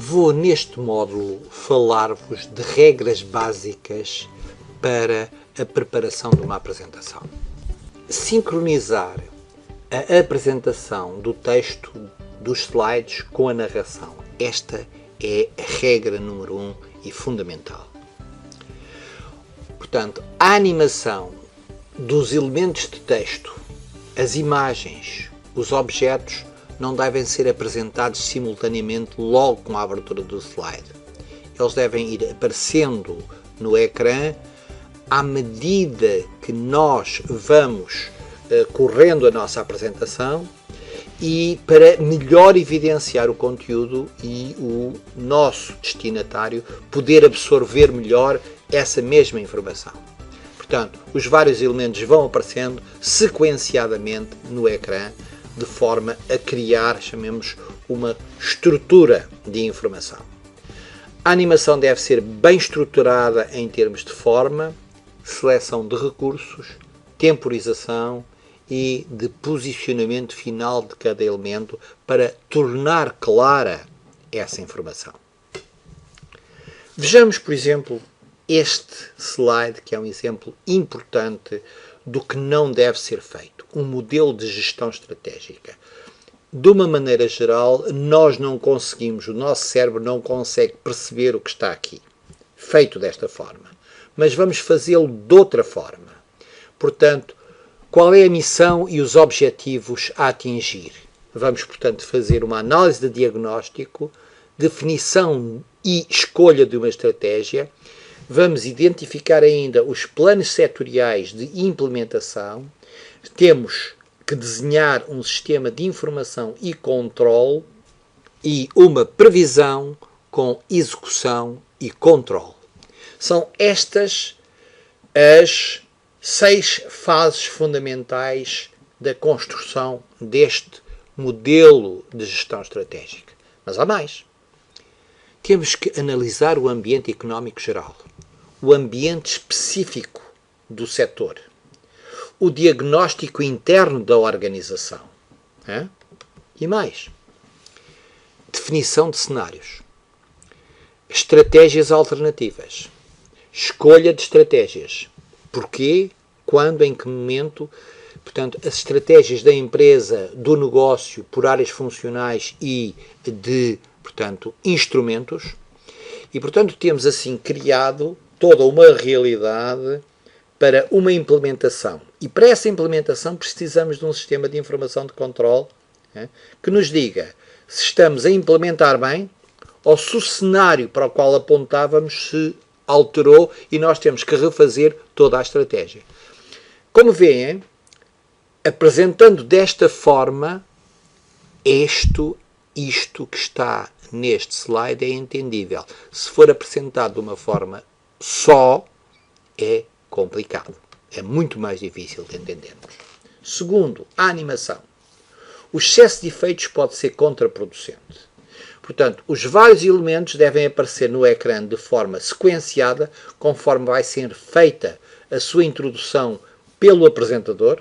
Vou neste módulo falar-vos de regras básicas para a preparação de uma apresentação. Sincronizar a apresentação do texto dos slides com a narração. Esta é a regra número 1 e fundamental. Portanto, a animação dos elementos de texto, as imagens, os objetos não devem ser apresentados simultaneamente logo com a abertura do slide. Eles devem ir aparecendo no ecrã à medida que nós vamos correndo a nossa apresentação e para melhor evidenciar o conteúdo e o nosso destinatário poder absorver melhor essa mesma informação. Portanto, os vários elementos vão aparecendo sequenciadamente no ecrã de forma a criar, chamemos, uma estrutura de informação. A animação deve ser bem estruturada em termos de forma, seleção de recursos, temporização e de posicionamento final de cada elemento para tornar clara essa informação. Vejamos, por exemplo, este slide, que é um exemplo importante do que não deve ser feito. Um modelo de gestão estratégica. De uma maneira geral, nós não conseguimos, o nosso cérebro não consegue perceber o que está aqui, feito desta forma. Mas vamos fazê-lo de outra forma. Portanto, qual é a missão e os objetivos a atingir? Vamos, portanto, fazer uma análise de diagnóstico, definição e escolha de uma estratégia. Vamos identificar ainda os planos setoriais de implementação. Temos que desenhar um sistema de informação e controle e uma previsão com execução e controle. São estas as 6 fases fundamentais da construção deste modelo de gestão estratégica. Mas há mais. Temos que analisar o ambiente económico geral, o ambiente específico do setor, o diagnóstico interno da organização. E mais. Definição de cenários. Estratégias alternativas. Escolha de estratégias. Porquê, quando, em que momento. Portanto, as estratégias da empresa, do negócio, por áreas funcionais e de, portanto, instrumentos. E, portanto, temos assim criado toda uma realidade para uma implementação. E para essa implementação precisamos de um sistema de informação de controle que nos diga se estamos a implementar bem ou se o cenário para o qual apontávamos se alterou e nós temos que refazer toda a estratégia. Como veem, apresentando desta forma, isto que está neste slide é entendível. Se for apresentado de uma forma só, é complicado. É muito mais difícil de entendermos. Segundo, a animação. O excesso de efeitos pode ser contraproducente. Portanto, os vários elementos devem aparecer no ecrã de forma sequenciada, conforme vai ser feita a sua introdução pelo apresentador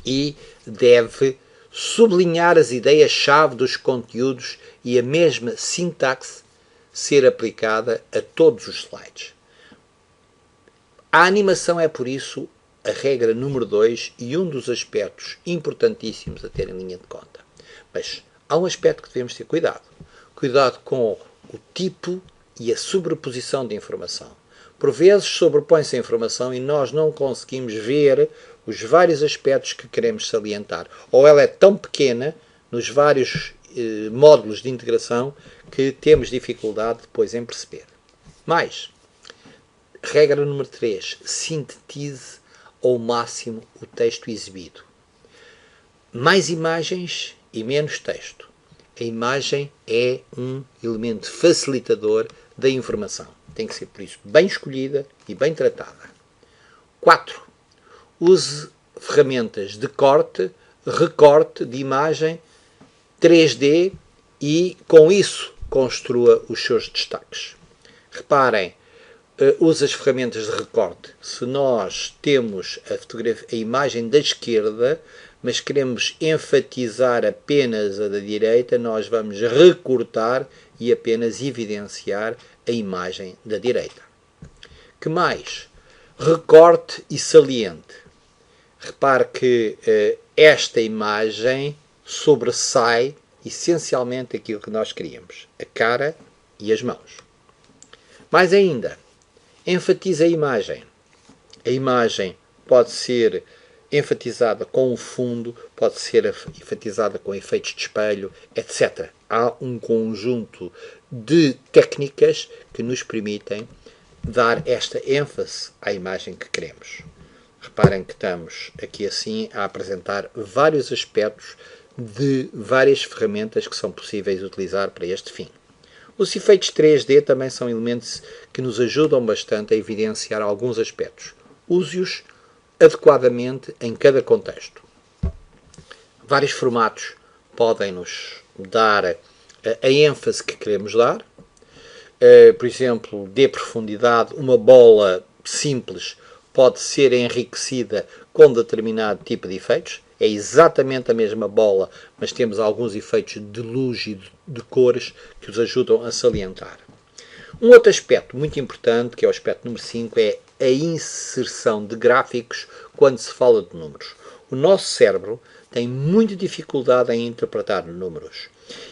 e deve sublinhar as ideias-chave dos conteúdos e a mesma sintaxe ser aplicada a todos os slides. A animação é, por isso, a regra número 2 e um dos aspectos importantíssimos a ter em linha de conta. Mas há um aspecto que devemos ter cuidado. Cuidado com o tipo e a sobreposição de informação. Por vezes sobrepõe-se a informação e nós não conseguimos ver os vários aspectos que queremos salientar. Ou ela é tão pequena nos vários módulos de integração que temos dificuldade depois em perceber. Mais, regra número 3. Sintetize ao máximo o texto exibido. Mais imagens e menos texto. A imagem é um elemento facilitador da informação. Tem que ser, por isso, bem escolhida e bem tratada. 4. Use ferramentas de corte, recorte de imagem 3D e, com isso, construa os seus destaques. Reparem, use as ferramentas de recorte. Se nós temos a imagem da esquerda, mas queremos enfatizar apenas a da direita, nós vamos recortar e apenas evidenciar a imagem da direita. Que mais? Recorte e saliente. Repare que esta imagem sobressai essencialmente aquilo que nós queríamos, a cara e as mãos. Mais ainda, enfatiza a imagem. A imagem pode ser enfatizada com o fundo, pode ser enfatizada com efeitos de espelho, etc. Há um conjunto de técnicas que nos permitem dar esta ênfase à imagem que queremos. Reparem que estamos aqui assim a apresentar vários aspectos de várias ferramentas que são possíveis utilizar para este fim. Os efeitos 3D também são elementos que nos ajudam bastante a evidenciar alguns aspectos. Use-os adequadamente em cada contexto. Vários formatos podem nos dar a ênfase que queremos dar. Por exemplo, de profundidade, uma bola simples pode ser enriquecida com determinado tipo de efeitos. É exatamente a mesma bola, mas temos alguns efeitos de luz e de cores que os ajudam a salientar. Um outro aspecto muito importante, que é o aspecto número 5, é a inserção de gráficos quando se fala de números. O nosso cérebro tem muita dificuldade em interpretar números.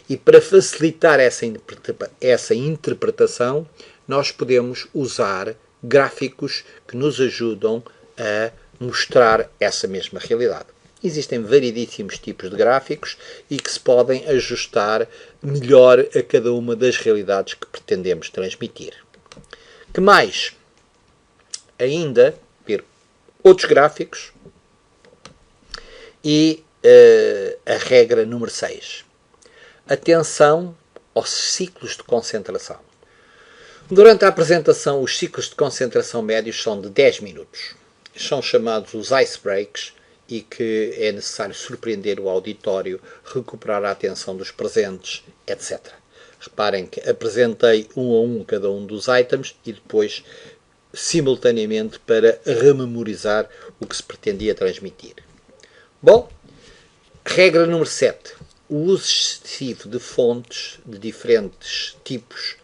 E para facilitar essa interpretação, nós podemos usar gráficos que nos ajudam a mostrar essa mesma realidade. Existem variedíssimos tipos de gráficos e que se podem ajustar melhor a cada uma das realidades que pretendemos transmitir. Que mais? Ainda ver outros gráficos e a regra número 6. Atenção aos ciclos de concentração. Durante a apresentação, os ciclos de concentração médios são de 10 minutos. São chamados os ice breaks e que é necessário surpreender o auditório, recuperar a atenção dos presentes, etc. Reparem que apresentei um a um cada um dos itens e depois simultaneamente para rememorizar o que se pretendia transmitir. Bom, regra número 7. O uso excessivo de fontes de diferentes tipos,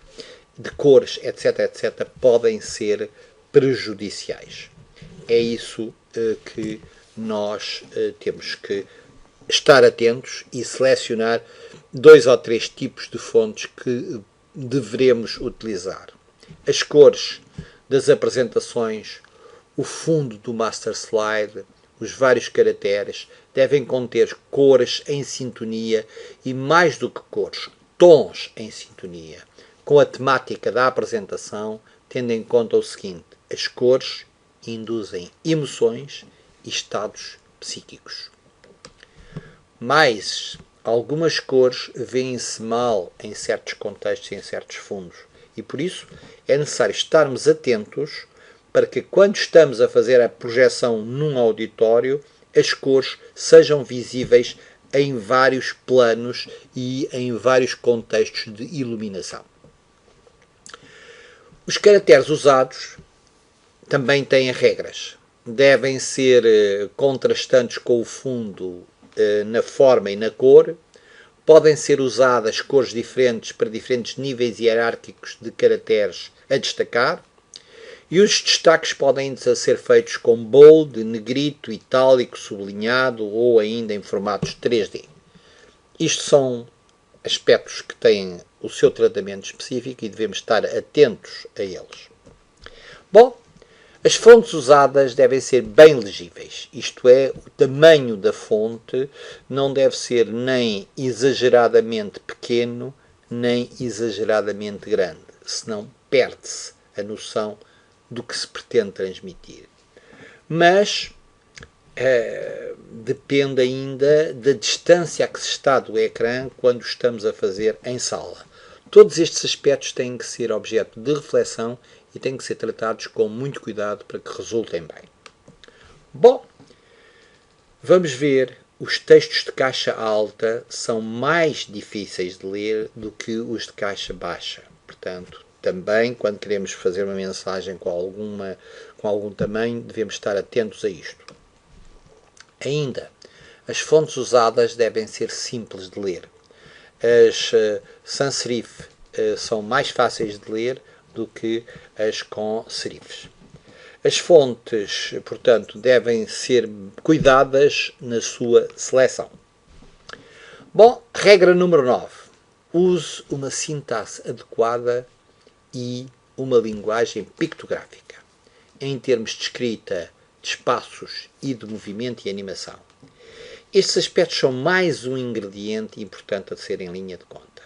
de cores, etc., podem ser prejudiciais. É isso que nós temos que estar atentos e selecionar 2 ou 3 tipos de fontes que deveremos utilizar. As cores das apresentações, o fundo do master slide, os vários caracteres devem conter cores em sintonia e, mais do que cores, tons em sintonia, com a temática da apresentação, tendo em conta o seguinte: as cores induzem emoções e estados psíquicos. Mas algumas cores vêem-se mal em certos contextos e em certos fundos. E por isso é necessário estarmos atentos para que, quando estamos a fazer a projeção num auditório, as cores sejam visíveis em vários planos e em vários contextos de iluminação. Os caracteres usados também têm regras. Devem ser contrastantes com o fundo na forma e na cor. Podem ser usadas cores diferentes para diferentes níveis hierárquicos de caracteres a destacar. E os destaques podem ser feitos com bold, negrito, itálico, sublinhado ou ainda em formatos 3D. Isto são aspectos que têm o seu tratamento específico e devemos estar atentos a eles. Bom, as fontes usadas devem ser bem legíveis, isto é, o tamanho da fonte não deve ser nem exageradamente pequeno, nem exageradamente grande, senão perde-se a noção do que se pretende transmitir. Mas depende ainda da distância a que se está do ecrã quando estamos a fazer em sala. Todos estes aspectos têm que ser objeto de reflexão e têm que ser tratados com muito cuidado para que resultem bem. Bom, vamos ver. Os textos de caixa alta são mais difíceis de ler do que os de caixa baixa. Portanto, também, quando queremos fazer uma mensagem com algum tamanho, devemos estar atentos a isto. Ainda, As fontes usadas devem ser simples de ler. As sans serif são mais fáceis de ler do que as com serifes. As fontes, portanto, devem ser cuidadas na sua seleção. Bom, regra número 9. Use uma sintaxe adequada e uma linguagem pictográfica, em termos de escrita, de espaços e de movimento e animação. Estes aspectos são mais um ingrediente importante a ser em linha de conta.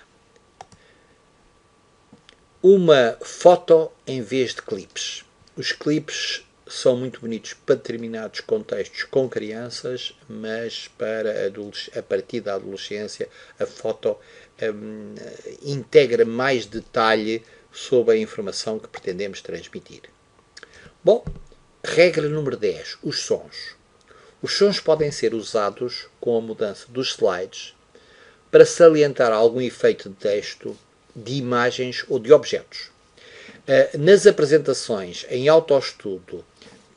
Uma foto em vez de clipes. Os clipes são muito bonitos para determinados contextos com crianças, mas para adultos, a partir da adolescência, a foto integra mais detalhe sobre a informação que pretendemos transmitir. Bom, regra número 10. Os sons. Os sons podem ser usados com a mudança dos slides para salientar algum efeito de texto, de imagens ou de objetos. Nas apresentações em autoestudo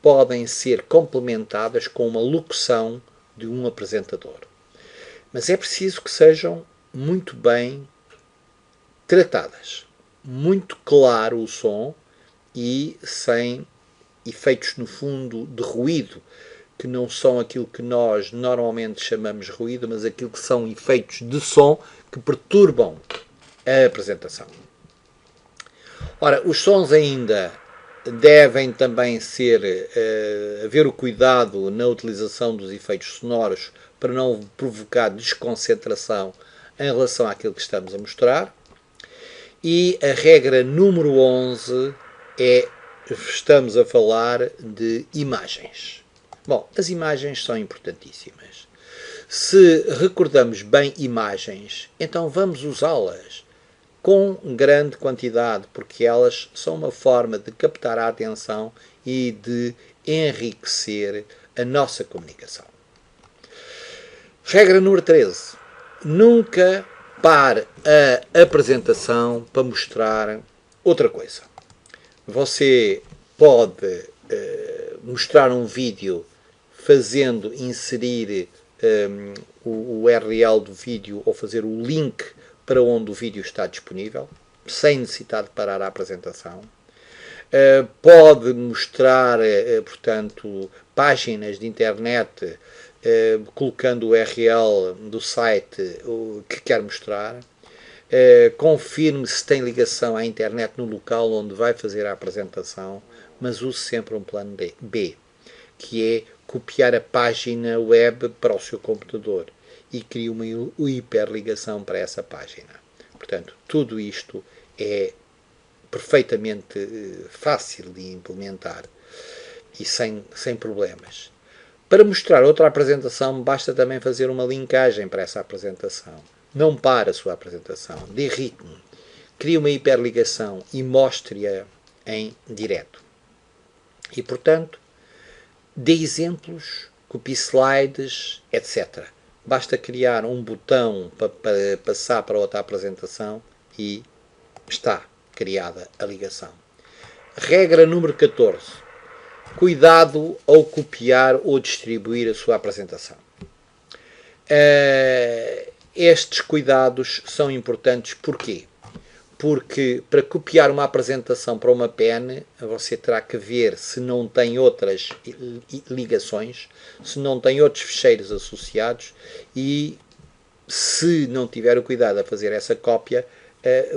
podem ser complementadas com uma locução de um apresentador. Mas é preciso que sejam muito bem tratadas. Muito claro o som e sem efeitos, no fundo, de ruído, que não são aquilo que nós normalmente chamamos ruído, mas aquilo que são efeitos de som que perturbam a apresentação. Ora, os sons ainda devem também haver o cuidado na utilização dos efeitos sonoros para não provocar desconcentração em relação àquilo que estamos a mostrar. E a regra número 11 estamos a falar de imagens. Bom, as imagens são importantíssimas. Se recordamos bem imagens, então vamos usá-las com grande quantidade, porque elas são uma forma de captar a atenção e de enriquecer a nossa comunicação. Regra número 13. Nunca pare a apresentação para mostrar outra coisa. Você pode mostrar um vídeo inserir o URL do vídeo ou fazer o link para onde o vídeo está disponível, sem necessidade de parar a apresentação. Pode mostrar, portanto, páginas de internet, colocando o URL do site que quer mostrar. Confirme se tem ligação à internet no local onde vai fazer a apresentação, mas use sempre um plano B, que é copiar a página web para o seu computador e crie uma hiperligação para essa página. Portanto, tudo isto é perfeitamente fácil de implementar e sem problemas. Para mostrar outra apresentação, basta também fazer uma linkagem para essa apresentação. Não pare a sua apresentação, dê ritmo, crie uma hiperligação e mostre-a em direto. E, portanto, dê exemplos, copie slides, etc. Basta criar um botão para passar para outra apresentação e está criada a ligação. Regra número 14. Cuidado ao copiar ou distribuir a sua apresentação. Estes cuidados são importantes. Porquê? Porque para copiar uma apresentação para uma PN, você terá que ver se não tem outras ligações, se não tem outros ficheiros associados e se não tiver o cuidado a fazer essa cópia,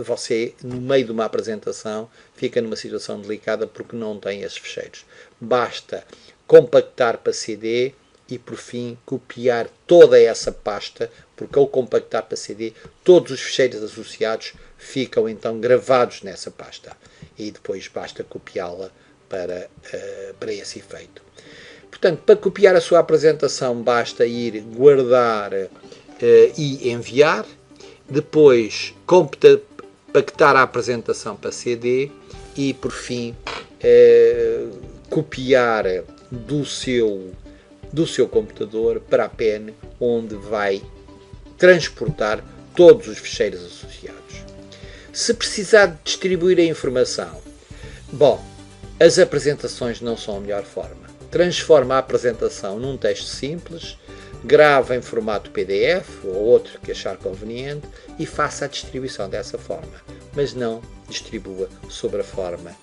você, no meio de uma apresentação, fica numa situação delicada porque não tem esses ficheiros. Basta compactar para CD e, por fim, copiar toda essa pasta, porque ao compactar para CD, todos os ficheiros associados ficam então gravados nessa pasta e depois basta copiá-la para esse efeito. Portanto, para copiar a sua apresentação basta ir guardar e enviar, depois compactar a apresentação para CD e, por fim, copiar do seu computador para a PN, onde vai transportar todos os ficheiros associados. Se precisar de distribuir a informação, bom, as apresentações não são a melhor forma. Transforma a apresentação num texto simples, grave em formato PDF ou outro que achar conveniente e faça a distribuição dessa forma, mas não distribua sobre a forma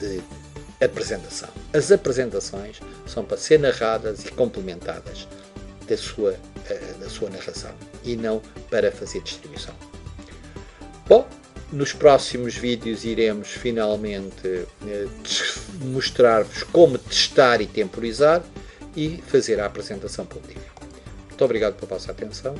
de apresentação. As apresentações são para ser narradas e complementadas da sua narração e não para fazer distribuição. Bom, nos próximos vídeos iremos finalmente mostrar-vos como testar e temporizar e fazer a apresentação pública. Muito obrigado pela vossa atenção.